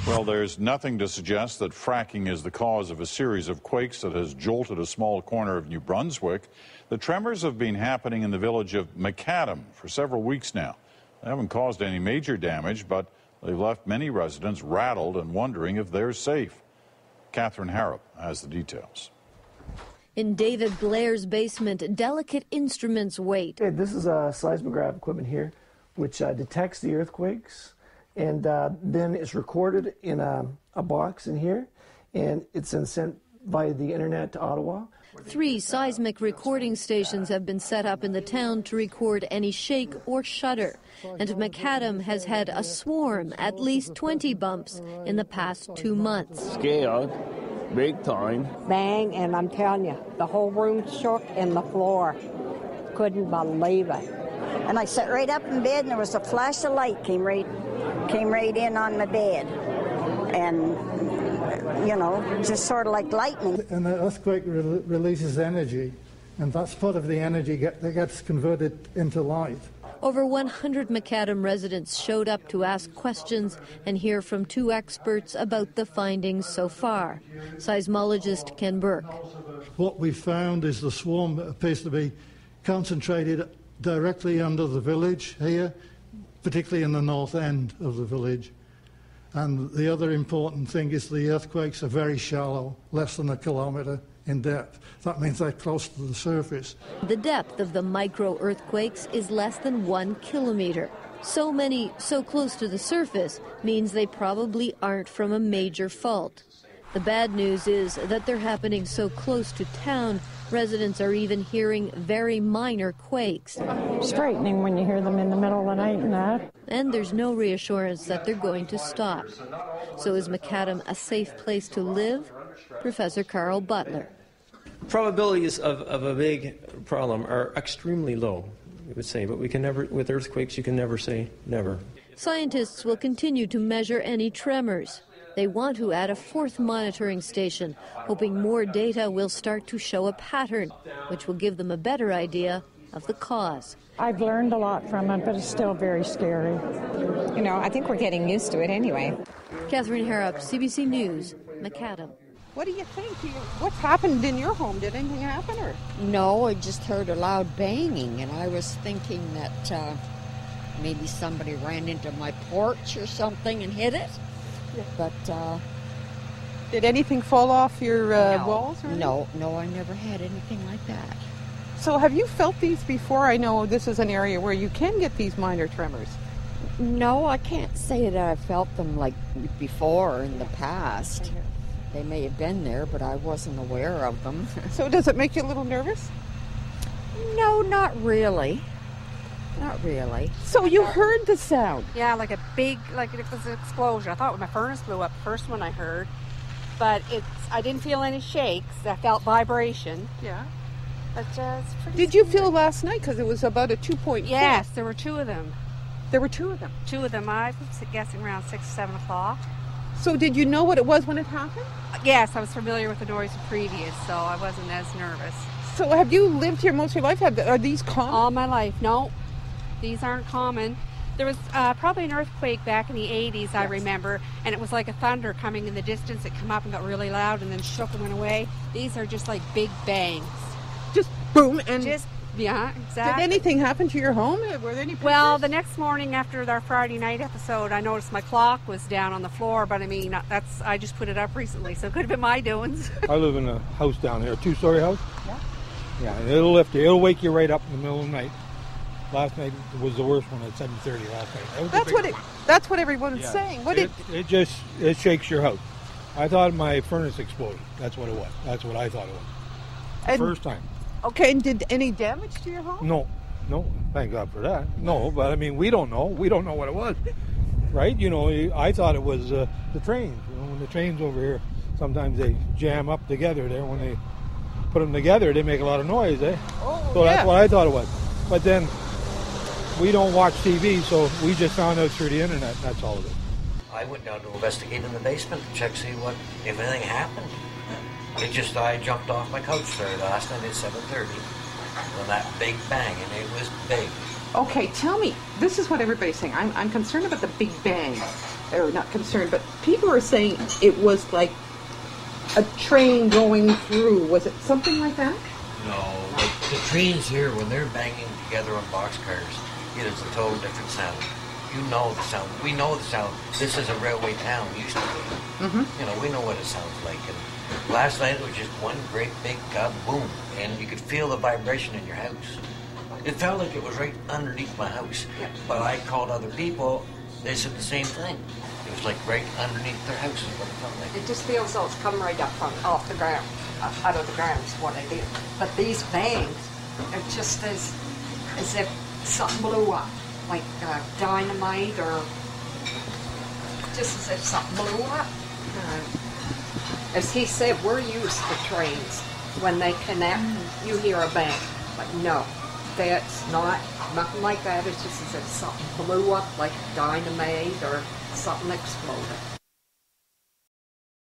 Well, there's nothing to suggest that fracking is the cause of a series of quakes that has jolted a small corner of New Brunswick. The tremors have been happening in the village of McAdam for several weeks now. They haven't caused any major damage, but they've left many residents rattled and wondering if they're safe. Catherine Harrop has the details. In David Blair's basement, delicate instruments wait. This is a seismograph equipment here, which detects the earthquakes, and then it's recorded in a box in here, and it's then sent via the internet to Ottawa. 3 seismic recording stations have been set up in the town to record any shake or shudder. And McAdam has had a swarm, at least 20 bumps, in the past 2 months. Scared, big time. Bang, and I'm telling you, the whole room shook and the floor. Couldn't believe it. And I sat right up in bed, and there was a flash of light came right in on my bed. And, you know, just sort of like lightning. And the earthquake releases energy, and that's part of the energy that gets converted into light. Over 100 McAdam residents showed up to ask questions and hear from 2 experts about the findings so far. Seismologist Ken Burke. What we found is the swarm appears to be concentrated directly under the village here, particularly in the north end of the village. And the other important thing is the earthquakes are very shallow, less than 1 kilometre in depth. That means they're close to the surface. The depth of the micro-earthquakes is less than 1 kilometre. So many so close to the surface means they probably aren't from a major fault. The bad news is that they're happening so close to town, residents are even hearing very minor quakes. It's frightening when you hear them in the middle of the night and that. And there's no reassurance that they're going to stop. So is McAdam a safe place to live? Professor KARL BUTLER. Probabilities of a big problem are extremely low, we would say, but we can never, with earthquakes, you can never say never. Scientists will continue to measure any tremors. They want to add a 4th monitoring station, hoping more data will start to show a pattern, which will give them a better idea of the cause. I've learned a lot from it, but it's still very scary. You know, I think we're getting used to it anyway. Catherine Harrop, CBC News, McAdam. What do you think? What's happened in your home? Did anything happen? Or? No, I just heard a loud banging, and I was thinking that maybe somebody ran into my porch or something and hit it. Yeah. But did anything fall off your walls? Or no, I never had anything like that. So have you felt these before? I know this is an area where you can get these minor tremors. No, I can't say that I felt them like before or in the past. They may have been there, but I wasn't aware of them. So does it make you a little nervous? No, not really. Not really. So you heard the sound? Yeah, like a big, like it was an explosion. I thought my furnace blew up, the first one I heard. But I didn't feel any shakes. I felt vibration. Yeah. But it's pretty Did you feel last night? Because it was about a 2.4. Yes, there were 2 of them. There were 2 of them? 2 of them. I was guessing around 6, 7 o'clock. So did you know what it was when it happened? Yes, I was familiar with the noise previous, so I wasn't as nervous. So have you lived here most of your life? Are these common? All my life. No, these aren't common. There was probably an earthquake back in the 80s, yes. I remember, and it was like a thunder coming in the distance. It came up and got really loud and then shook and went away. These are just like big bangs. Just boom and... Just, yeah, exactly. Did anything happen to your home? Were there any pictures? Well, the next morning after our Friday night episode, I noticed my clock was down on the floor, but I mean, I just put it up recently, so it could have been my doings. I live in a house down here, a 2-story house. Yeah. Yeah, it'll lift you. It'll wake you right up in the middle of the night. Last night was the worst one at 7:30 last night. That's what everyone's saying. It shakes your house. I thought my furnace exploded. That's what it was. That's what I thought it was. First time. Okay, and did any damage to your home? No, thank God for that. No, but I mean, we don't know. We don't know what it was, right? You know, I thought it was the trains. You know, when the trains over here, sometimes they jam up together there. When they put them together, they make a lot of noise, eh? Oh, so that's what I thought it was. But then we don't watch TV, so we just found out through the internet, and that's all of it. I went down to investigate in the basement to check, see if anything happened. I jumped off my couch there last night at 7:30, and that big bang, and it was big. Okay, tell me, this is what everybody's saying. I'm concerned about the big bang. or not concerned, but people are saying it was like a train going through. Was it something like that? No, the trains here, when they're banging together on boxcars, it is a total different sound. You know the sound. We know the sound. This is a railway town, used to be. You know, we know what it sounds like. And last night it was just one great big boom, and you could feel the vibration in your house. It felt like it was right underneath my house. But I called other people, they said the same thing. It was like right underneath their house is what it felt like. It just feels like it's coming right up off the ground, out of the ground is what it is. But these bangs are just as if something blew up, like dynamite, or just as if something blew up. As he said, we're used to trains. When they connect, you hear a bang. But no, that's nothing like that. It's just as if something blew up, like dynamite or something exploded.